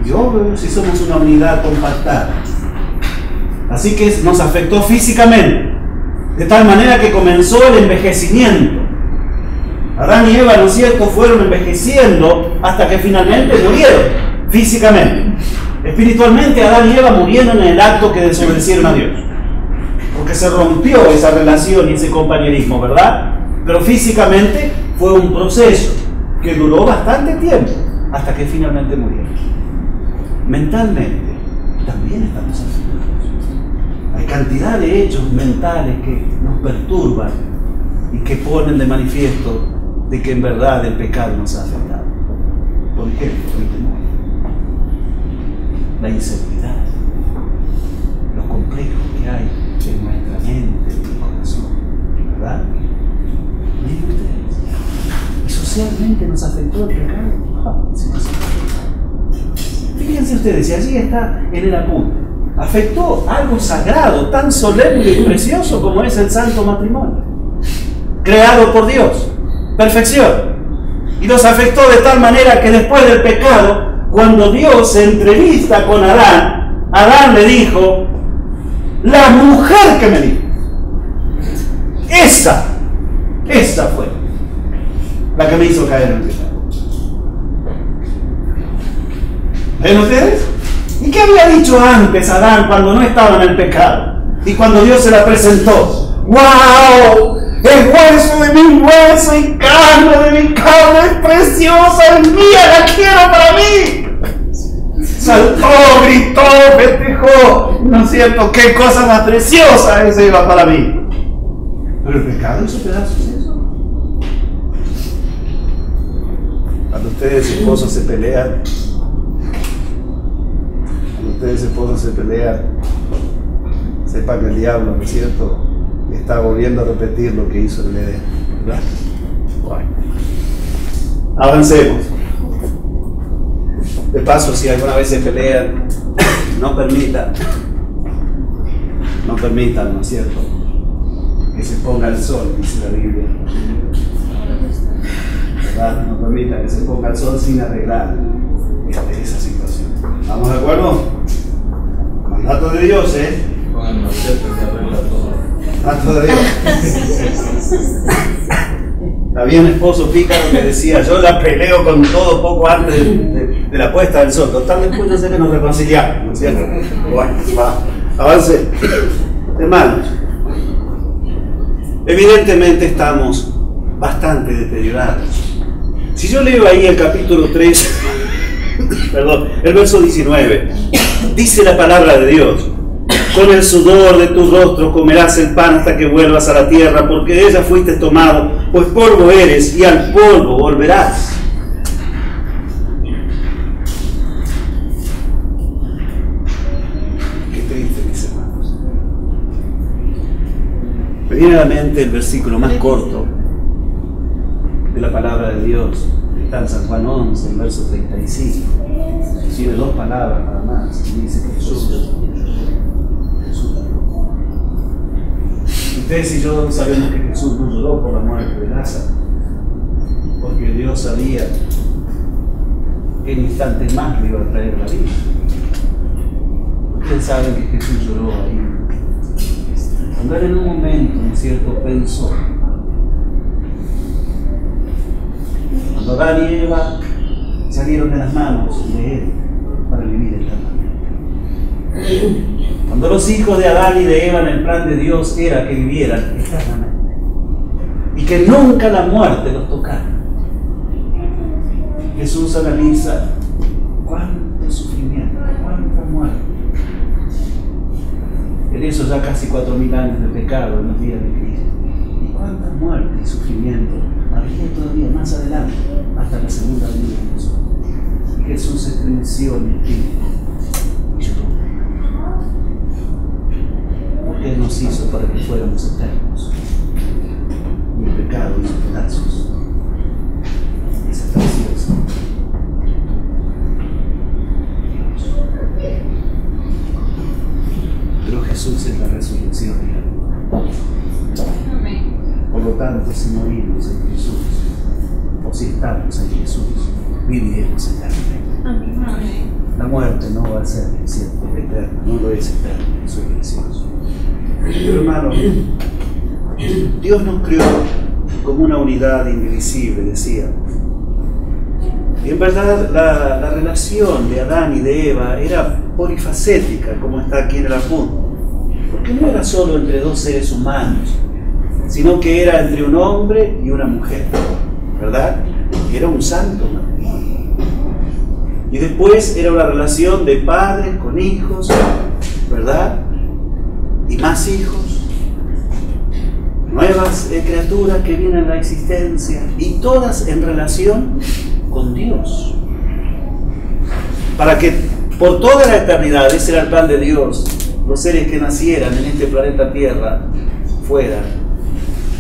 Yo, si somos una unidad compactada. Así que nos afectó físicamente, de tal manera que comenzó el envejecimiento. Adán y Eva, ¿no es cierto?, fueron envejeciendo hasta que finalmente murieron físicamente. Espiritualmente, Adán y Eva murieron en el acto que desobedecieron a Dios, porque se rompió esa relación y ese compañerismo, ¿verdad? Pero físicamente fue un proceso que duró bastante tiempo hasta que finalmente murieron. Mentalmente también estamos afectados. Hay cantidad de hechos mentales que nos perturban y que ponen de manifiesto de que en verdad el pecado nos ha afectado. Por ejemplo, el temor, la inseguridad, los complejos que hay en nuestra mente, en el corazón, ¿verdad? Miren ustedes. ¿Y socialmente nos afectó el pecado? Sí, nos afectó. Fíjense ustedes, y allí está en el apunte. Afectó algo sagrado, tan solemne y precioso como es el santo matrimonio, creado por Dios, perfección. Y los afectó de tal manera que después del pecado, cuando Dios se entrevista con Adán, Adán le dijo: la mujer que me dijo, esa fue la que me hizo caer en el pecado. ¿Ven ustedes? ¿Y qué había dicho antes Adán cuando no estaba en el pecado? Y cuando Dios se la presentó: ¡wow! Es hueso de mi hueso y carne de mi carne, es preciosa, es mía, la quiero para mí. Saltó, gritó, festejó, ¿no es cierto? ¡Qué cosa más preciosa esa iba para mí! Pero el pecado hizo pedazos de eso. Cuando ustedes, esposos, se pelean, sepan que el diablo, ¿no es cierto?, está volviendo a repetir lo que hizo en el Edén, ¿verdad? Bueno, avancemos. De paso, si alguna vez se pelean, no permitan, ¿no es cierto?, que se ponga el sol, dice la Biblia, ¿verdad? No permitan que se ponga el sol sin arreglar esa situación. ¿Estamos de acuerdo? Mandato de Dios, ¿eh? Pongan el machete que arregla todo. Mandato de Dios. Había un esposo pícaro que decía: yo la peleo con todo poco antes de la puesta del sol. Total, después yo sé que nos reconciliamos, ¿no es cierto? Bueno, va, avance. Hermanos, evidentemente estamos bastante deteriorados. Si yo leo ahí el capítulo 3, perdón, el verso 19, dice la palabra de Dios: con el sudor de tu rostro comerás el pan hasta que vuelvas a la tierra, porque de ella fuiste tomado, pues polvo eres y al polvo volverás. Qué triste, mis hermanos. Me viene a la mente el versículo más corto de la palabra de Dios. Está en San Juan 11, el verso 35. Tiene dos palabras nada más. Y dice que Jesús. Ustedes y yo sabemos que Jesús no lloró por la muerte de Lázaro, porque Dios sabía que en instantes más le iba a traer la vida. Ustedes saben que Jesús lloró ahí. Cuando él en un momento, ¿no es cierto?, pensó. Cuando Adán y Eva salieron de las manos de él para vivir eternamente. Cuando los hijos de Adán y de Eva en el plan de Dios era que vivieran eternamente y que nunca la muerte los tocara. Jesús analiza cuánto sufrimiento, cuánta muerte. En eso ya casi 4.000 años de pecado en los días de Cristo. Y cuánta muerte y sufrimiento habría todavía más adelante, hasta la segunda venida de Jesús. Y Jesús se estremeció en el espíritu y lloró. Porque Él nos hizo para que fuéramos eternos. Y el pecado hizo pedazos. Esa es preciosa. Pero Jesús es la resurrección y la vida. Por lo tanto, si morimos en Jesús, o si estamos en Jesús, viviremos eternamente. La muerte no va a ser, ¿cierto?, eterna, no lo es eterno, eso es precioso. Pero hermano, Dios nos creó como una unidad indivisible, decía. Y en verdad la relación de Adán y de Eva era polifacética, como está aquí en el apunte. Porque no era solo entre dos seres humanos, sino que era entre un hombre y una mujer, ¿verdad? Era un santo matrimonio. Y después era una relación de padres con hijos, ¿verdad? Y más hijos, nuevas criaturas que vienen a la existencia, y todas en relación con Dios. Para que por toda la eternidad, ese era el plan de Dios, los seres que nacieran en este planeta Tierra fueran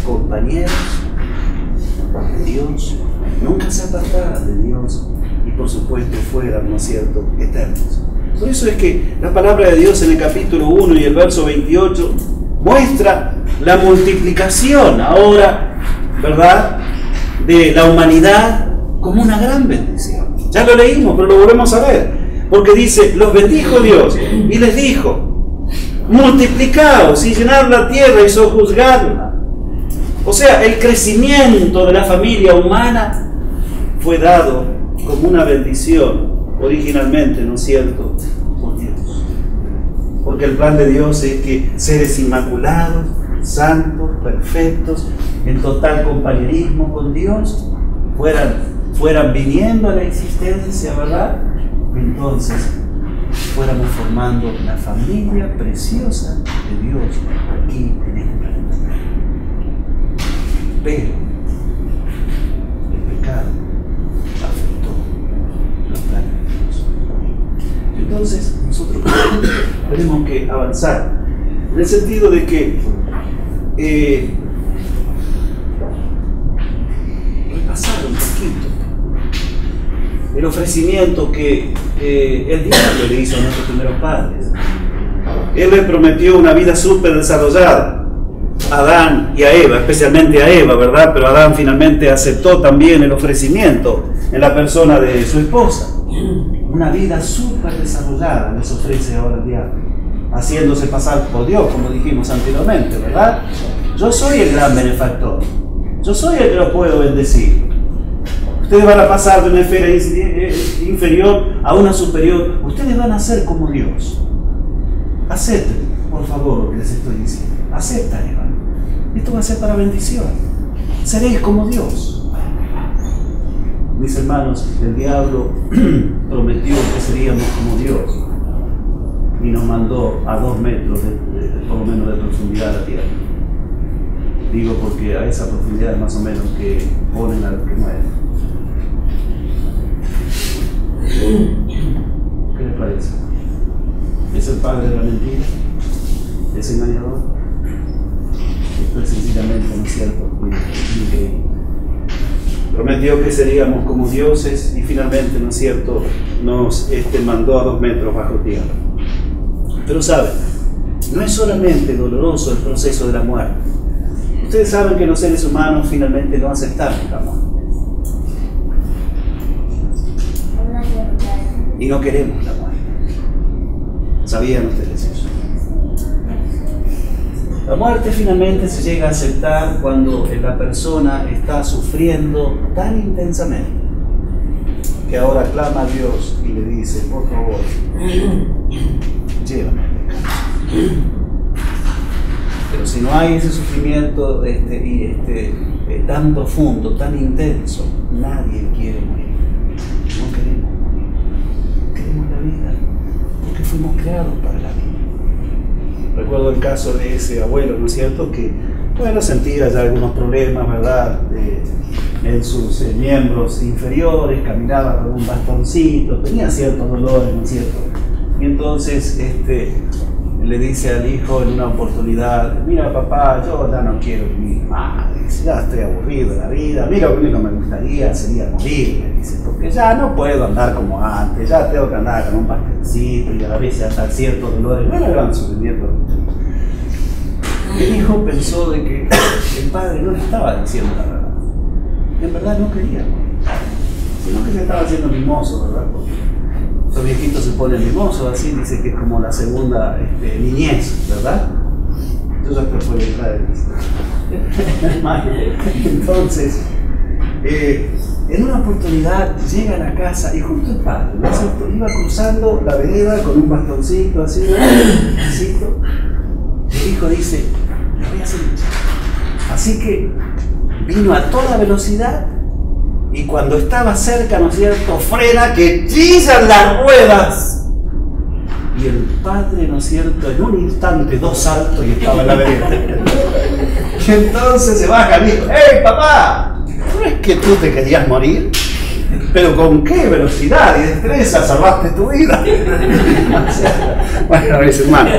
compañeros de Dios, nunca se apartaran de Dios y por supuesto fueran, ¿no es cierto?, eternos. Por eso es que la palabra de Dios en el capítulo 1 y el verso 28 muestra la multiplicación ahora, ¿verdad?, de la humanidad como una gran bendición. Ya lo leímos, pero lo volvemos a ver, porque dice, los bendijo Dios y les dijo, multiplicaos y llenad la tierra y sojuzgadla. O sea, el crecimiento de la familia humana fue dado como una bendición originalmente, ¿no es cierto?, por Dios. Porque el plan de Dios es que seres inmaculados, santos, perfectos, en total compañerismo con Dios, fueran viniendo a la existencia, ¿verdad? Entonces fuéramos formando la familia preciosa de Dios aquí en este planeta. Pero el pecado afectó los planes de Dios. Entonces nosotros tenemos que avanzar en el sentido de que repasar un poquito el ofrecimiento que el diablo le hizo a nuestros primeros padres. Él les prometió una vida súper desarrollada a Adán y a Eva, especialmente a Eva, ¿verdad? Pero Adán finalmente aceptó también el ofrecimiento en la persona de su esposa. Una vida súper desarrollada les ofrece ahora el diablo, haciéndose pasar por Dios, como dijimos anteriormente, ¿verdad? Yo soy el gran benefactor, yo soy el que los puedo bendecir. Ustedes van a pasar de una esfera inferior a una superior. Ustedes van a ser como Dios. Acepten, por favor, lo que les estoy diciendo. Acepta, Eva. Esto va a ser para bendición. Seréis como Dios. Mis hermanos, el diablo prometió que seríamos como Dios y nos mandó a 2 metros por lo menos de profundidad a la tierra. Digo porque a esa profundidad más o menos que ponen a los que mueren. ¿Qué les parece? ¿Es el padre de la mentira? ¿Es engañador? Esto es sencillamente, ¿no es cierto?, increíble. Prometió que seríamos como dioses y finalmente, ¿no es cierto?, nos mandó a 2 metros bajo tierra. Pero saben, no es solamente doloroso el proceso de la muerte. Ustedes saben que los seres humanos finalmente no aceptamos la muerte. Y no queremos la muerte. ¿Sabían ustedes eso? La muerte finalmente se llega a aceptar cuando la persona está sufriendo tan intensamente que ahora clama a Dios y le dice, por favor, llévame al descanso. Pero si no hay ese sufrimiento tan profundo, tan intenso, nadie quiere morir. No queremos morir. Queremos la vida, porque fuimos creados para la vida. Recuerdo el caso de ese abuelo, ¿no es cierto?, que, bueno, sentía ya algunos problemas, ¿verdad?, en sus miembros inferiores, caminaba con un bastoncito, tenía ciertos dolores, ¿no es cierto? Y entonces le dice al hijo en una oportunidad, mira papá, yo ya no quiero vivir más, ya estoy aburrido de la vida, mira, lo único que me gustaría sería morir, me dice, porque ya no puedo andar como antes, ya tengo que andar con un bastoncito y a la vez ya está ciertos dolores, no era gran sufrimiento. El hijo pensó de que el padre no le estaba diciendo la verdad, en verdad no quería morir, sino que se estaba haciendo mimoso, ¿verdad? Los viejitos se ponen mimosos, así, dice que es como la segunda niñez, ¿verdad? Yo ya te puedo entrar en esto. Entonces, en una oportunidad llega a la casa y justo el padre, ¿no es cierto? Iba cruzando la vereda con un bastoncito así, bastoncito. El hijo dice, lo voy a hacer. Así que vino a toda velocidad y cuando estaba cerca, ¿no es cierto?, frena que chillan las ruedas. Y el padre, ¿no es cierto?, en un instante, 2 saltos y estaba en la vereda. Y entonces se baja y dijo, ¡hey, papá! ¿No es que tú te querías morir? Pero ¿con qué velocidad y destreza salvaste tu vida? O sea, bueno, mis hermanos,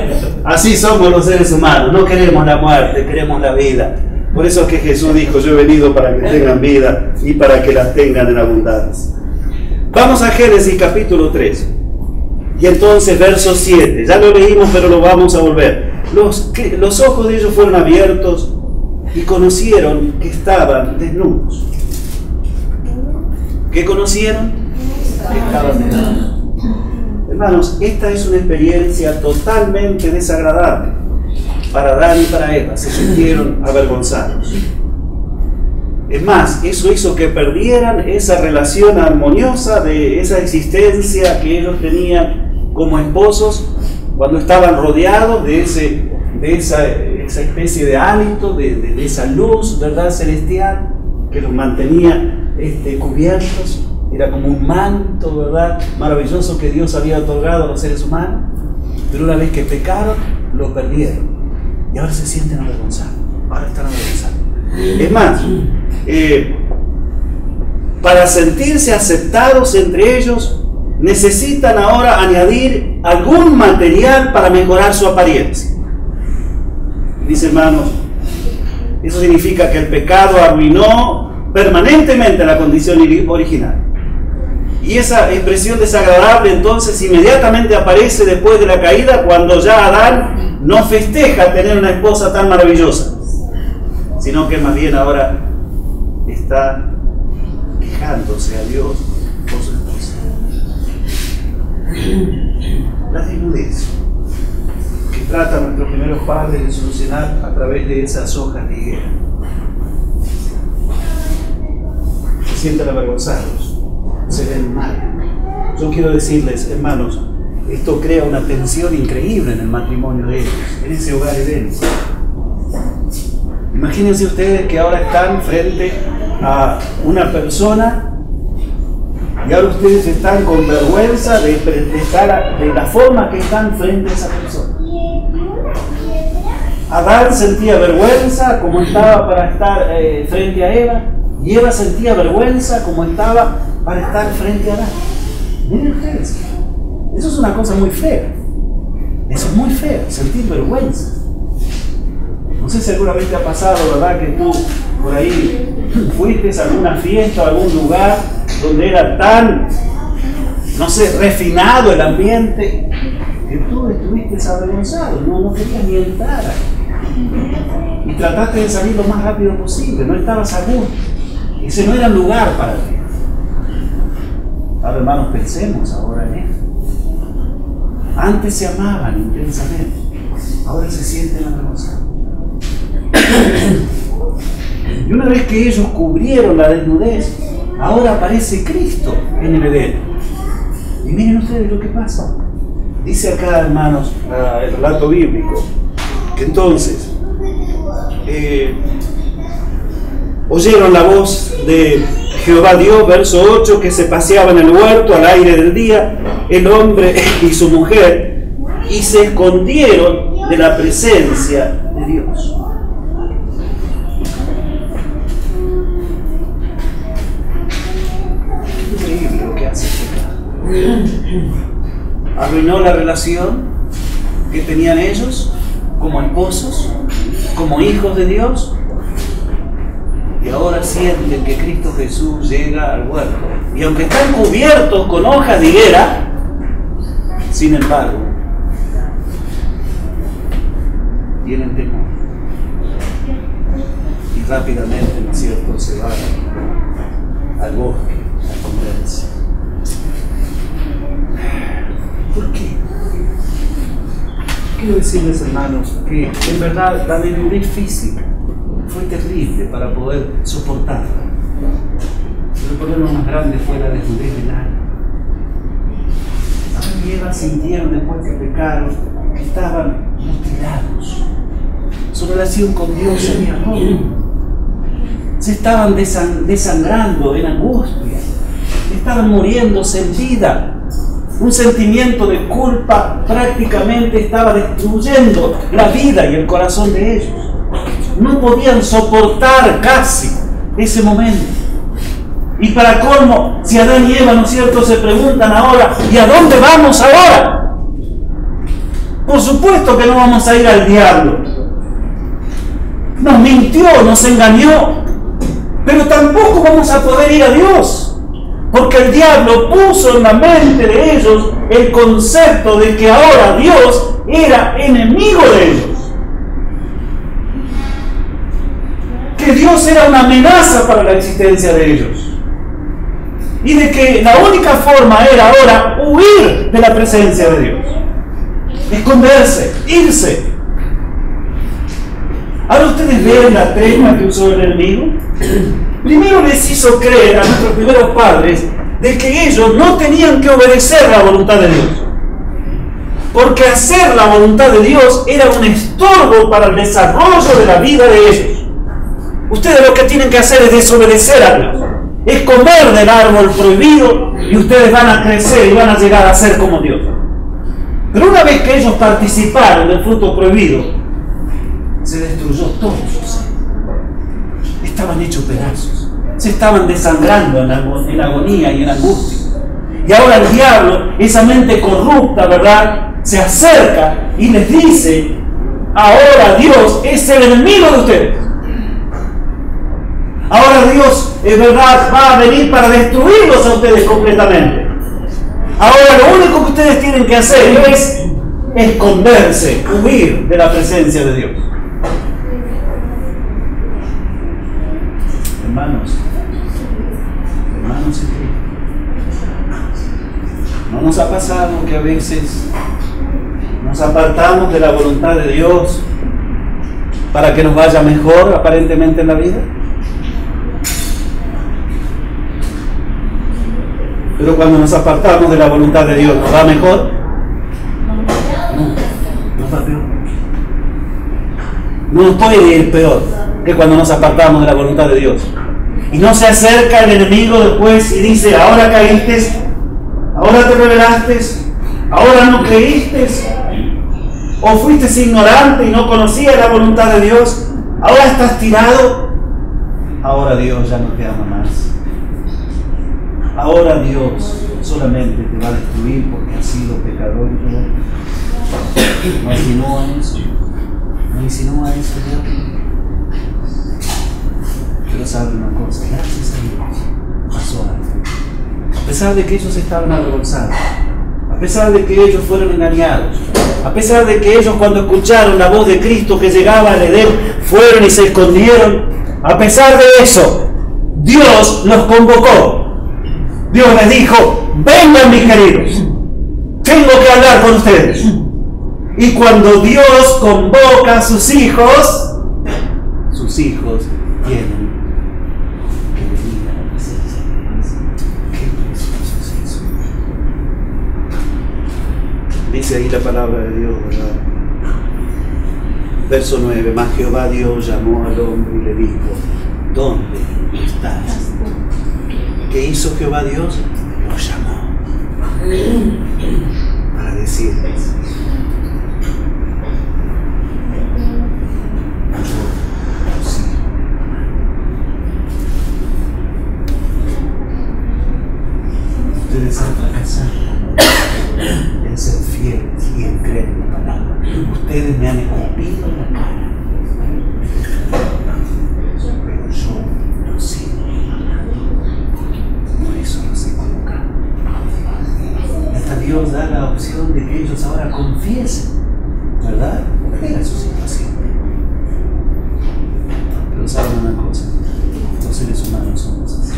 así somos los seres humanos, no queremos la muerte, queremos la vida. Por eso es que Jesús dijo, yo he venido para que tengan vida y para que la tengan en abundancia. Vamos a Génesis capítulo 3. Y entonces verso 7, ya lo leímos pero lo vamos a volver. Los ojos de ellos fueron abiertos y conocieron que estaban desnudos. ¿Qué conocieron? Que estaban desnudos. Hermanos, esta es una experiencia totalmente desagradable para Adán y para Eva. Se sintieron avergonzados. Es más, eso hizo que perdieran esa relación armoniosa de esa existencia que ellos tenían como esposos cuando estaban rodeados de esa especie de hálito, de esa luz, ¿verdad?, celestial que los mantenía cubiertos. Era como un manto, ¿verdad?, maravilloso que Dios había otorgado a los seres humanos, pero una vez que pecaron, lo perdieron y ahora se sienten avergonzados, ahora están avergonzados. Es más, para sentirse aceptados entre ellos, necesitan ahora añadir algún material para mejorar su apariencia. Dice, hermanos, eso significa que el pecado arruinó permanentemente la condición original. Y esa expresión desagradable entonces inmediatamente aparece después de la caída, cuando ya Adán no festeja tener una esposa tan maravillosa, sino que más bien ahora está quejándose a Dios por su esposa. La desnudez que tratan nuestros primeros padres de solucionar a través de esas hojas de higuera. Se sienten avergonzados, se ven mal. Yo quiero decirles, hermanos, esto crea una tensión increíble en el matrimonio de ellos, en ese hogar edénico. Imagínense ustedes que ahora están frente a una persona y ahora ustedes están con vergüenza de estar de la forma que están frente a esa persona. Adán sentía vergüenza como estaba para estar frente a Eva, y Eva sentía vergüenza como estaba para estar frente a Adán. Miren ustedes, eso es una cosa muy fea. Eso es muy feo, sentir vergüenza. No sé si alguna vez te ha pasado, ¿verdad?, que tú por ahí fuiste a alguna fiesta o a algún lugar donde era tan, no sé, refinado el ambiente, que tú estuviste avergonzado, no querías ni entrar ahí. Y trataste de salir lo más rápido posible, no estabas a gusto. Ese no era el lugar para ti. Ahora, hermanos, pensemos ahora en esto. Antes se amaban intensamente, ahora se sienten avergonzados. Y una vez que ellos cubrieron la desnudez, ahora aparece Cristo en el Edén. Y miren ustedes lo que pasa. Dice acá, hermanos, el relato bíblico, que entonces oyeron la voz de Jehová Dios, verso 8, que se paseaba en el huerto al aire del día, el hombre y su mujer, y se escondieron de la presencia de Dios. Increíble lo que hace este pecado. Arruinó la relación que tenían ellos como esposos, como hijos de Dios, y ahora sienten que Cristo Jesús llega al huerto. Y aunque están cubiertos con hojas de higuera, sin embargo, tienen temor. Y rápidamente, ¿no es cierto?, se van al bosque a esconderse. ¿Por qué? Quiero decirles, hermanos, que en verdad la vida es difícil, fue terrible para poder soportarla. El problema más grande fue la desnudez del alma. Adán y Eva sintieron después que pecaron que estaban mutilados. Su relación con Dios se erró. Se estaban desangrando en angustia. Estaban muriéndose en vida. Un sentimiento de culpa prácticamente estaba destruyendo la vida y el corazón de ellos. No podían soportar casi ese momento. Y para colmo, si Adán y Eva, ¿no es cierto?, se preguntan ahora, ¿y a dónde vamos ahora? Por supuesto que no vamos a ir al diablo. Nos mintió, nos engañó, pero tampoco vamos a poder ir a Dios. Porque el diablo puso en la mente de ellos el concepto de que ahora Dios era enemigo de ellos. Que Dios era una amenaza para la existencia de ellos. Y de que la única forma era ahora huir de la presencia de Dios. Esconderse, irse. Ahora ustedes ven la tregua que usó el enemigo. Primero les hizo creer a nuestros primeros padres de que ellos no tenían que obedecer la voluntad de Dios. Porque hacer la voluntad de Dios era un estorbo para el desarrollo de la vida de ellos. Ustedes lo que tienen que hacer es desobedecer a Dios. Es comer del árbol prohibido y ustedes van a crecer y van a llegar a ser como Dios. Pero una vez que ellos participaron del fruto prohibido, se destruyó todo su ser. Estaban hechos pedazos, se estaban desangrando en agonía y en angustia. Y ahora el diablo, esa mente corrupta, ¿verdad?, se acerca y les dice: ahora Dios es el enemigo de ustedes. Ahora Dios, es verdad, va a venir para destruirlos a ustedes completamente. Ahora lo único que ustedes tienen que hacer es esconderse, huir de la presencia de Dios. Hermanos en Cristo, ¿no nos ha pasado que a veces nos apartamos de la voluntad de Dios para que nos vaya mejor aparentemente en la vida? Pero cuando nos apartamos de la voluntad de Dios, ¿nos va mejor? No, nos va peor. No nos puede ir peor que cuando nos apartamos de la voluntad de Dios. Y no se acerca el enemigo después y dice: ahora caíste, ahora te rebelaste, ahora no creíste, o fuiste ignorante y no conocías la voluntad de Dios, ahora estás tirado, ahora Dios ya no te ama más. Ahora Dios solamente te va a destruir porque has sido pecador y todo. No insinúa eso. No insinúa eso, Dios. Pero sabe una cosa, gracias a Dios pasó algo. A pesar de que ellos estaban avergonzados, a pesar de que ellos fueron engañados, a pesar de que ellos, cuando escucharon la voz de Cristo que llegaba al Edén, fueron y se escondieron, a pesar de eso, Dios los convocó. Dios les dijo: vengan, mis queridos, tengo que hablar con ustedes. Y cuando Dios convoca a sus hijos tienen que venir a la presencia de Dios. Qué precioso es eso. Dice ahí la palabra de Dios, ¿verdad? Verso 9: mas Jehová Dios llamó al hombre y le dijo: ¿dónde estás? ¿Qué hizo Jehová Dios? Lo llamó para decirles: ustedes han fracasado en ser fieles y en creer en la palabra. Ustedes me han escupido en la cara, pero yo no sigo. Por eso los he colocado. Hasta Dios da la opción de que ellos ahora confiesen, ¿verdad? Era su situación. Pero saben una cosa: los seres humanos somos así.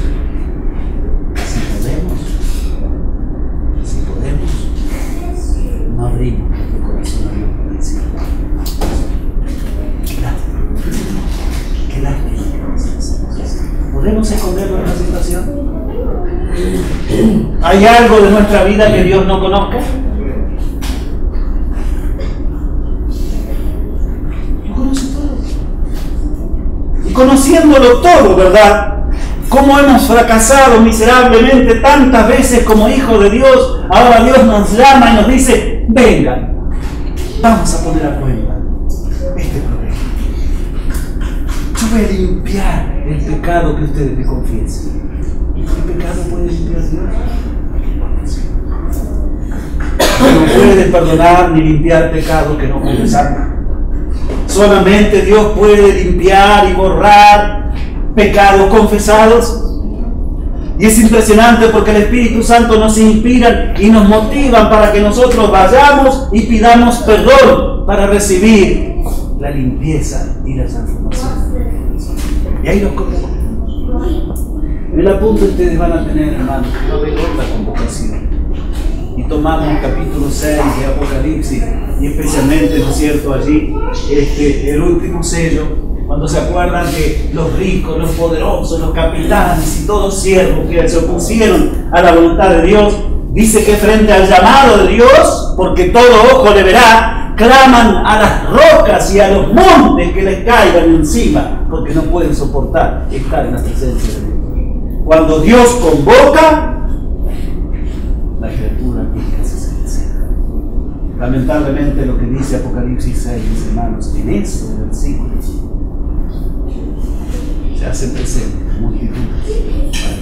Si podemos, ¿Podemos esconder nuestra situación? ¿Hay algo de nuestra vida que Dios no conozca? Lo conoce todo. Y conociéndolo todo, ¿verdad? Cómo hemos fracasado miserablemente tantas veces como hijos de Dios, ahora Dios nos llama y nos dice, vengan, vamos a poner a cuenta este problema. Yo voy a limpiar el pecado que ustedes me confiesen. ¿Qué pecado puede limpiar Dios? No puede perdonar ni limpiar pecado que no confesamos. Solamente Dios puede limpiar y borrar pecados confesados. Y es impresionante porque el Espíritu Santo nos inspira y nos motiva para que nosotros vayamos y pidamos perdón para recibir la limpieza y la transformación. Y ahí los comemos. En el apunte ustedes van a tener, hermanos, que va a haber otra convocación. Y tomamos el capítulo 6 de Apocalipsis, y especialmente, ¿no es cierto?, allí, el último sello, cuando se acuerdan que los ricos, los poderosos, los capitanes y todos siervos que se opusieron a la voluntad de Dios, dice que frente al llamado de Dios, porque todo ojo le verá, claman a las rocas y a los montes que les caigan encima, porque no pueden soportar estar en la presencia de Dios. Cuando Dios convoca, la criatura se sincera. Lamentablemente lo que dice Apocalipsis 6, mis hermanos, en esos versículos se hacen presentes multitudes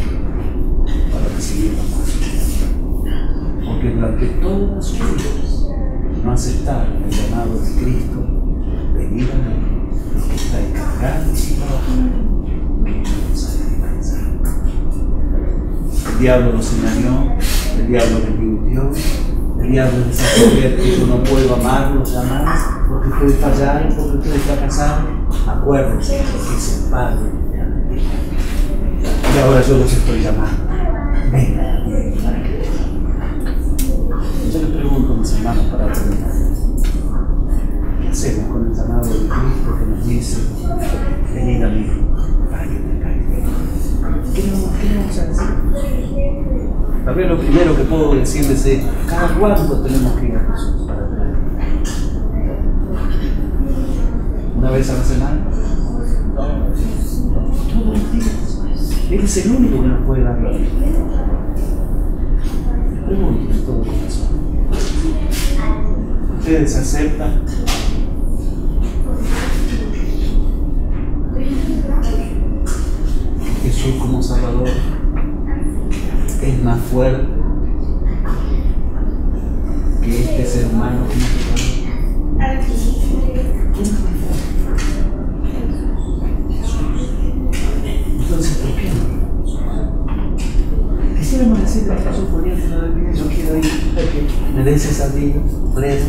para recibir la paz. Porque durante todas sus vidas no aceptaron el llamado de Cristo, venid a mí, los que estáis cargados y trabajados. El diablo los engañó, el diablo les mintió, el diablo les hizo creer que yo no puedo amarlos jamás, porque ustedes fallaron, porque ustedes fracasaron. Acuérdense que es el Padre de la mentira. Y ahora yo los estoy llamando. Vengan, para que yo les pregunto, mis hermanos, para terminar, ¿qué hacemos con el llamado de Cristo que nos dice, venid a mí, para que tengáis vida? ¿Qué vamos a decir? Tal vez lo primero que puedo decirles es, ¿cada cuánto tenemos que ir a Jesús para tener vida? ¿Una vez a la semana? Todos los días. Él es el único que nos puede dar la vida. Pregunto de todo corazón. ¿Ustedes aceptan? Jesús como Salvador es más fuerte que este ser humano como Salvador. Entonces, ¿por qué no? Quisiéramos decirle a Jesús poniéndolo de pie, yo quiero ir porque me des esa vida plena.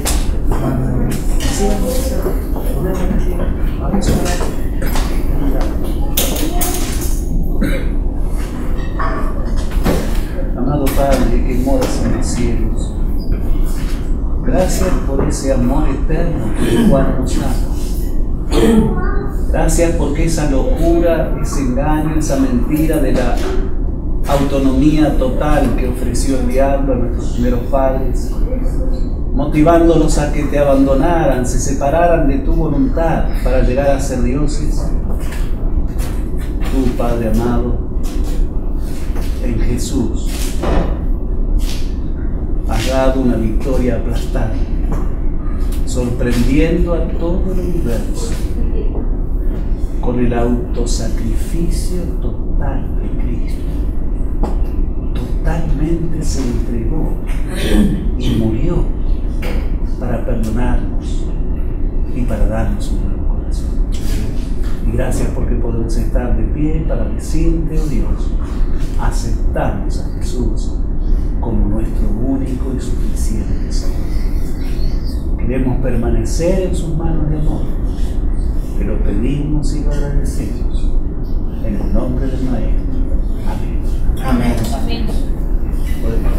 Quisiéramos hacerlo, ponerlo de pie, vamos a orar. Amado Padre que moras en los cielos, gracias por ese amor eterno que el cual nos ama. Gracias porque esa locura, ese engaño, esa mentira de la autonomía total que ofreció el diablo a nuestros primeros padres, motivándolos a que te abandonaran, se separaran de tu voluntad para llegar a ser dioses. Tú, Padre amado, en Jesús has dado una victoria aplastante, sorprendiendo a todo el universo con el autosacrificio total de Cristo. Totalmente se entregó y murió para perdonarnos y para darnos un nuevo corazón. Y gracias porque podemos estar de pie para decirte, oh Dios, aceptamos a Jesús como nuestro único y suficiente Salvador. Queremos permanecer en sus manos de amor, te lo pedimos y lo agradecemos en el nombre del Maestro. Amén. Amén. Podemos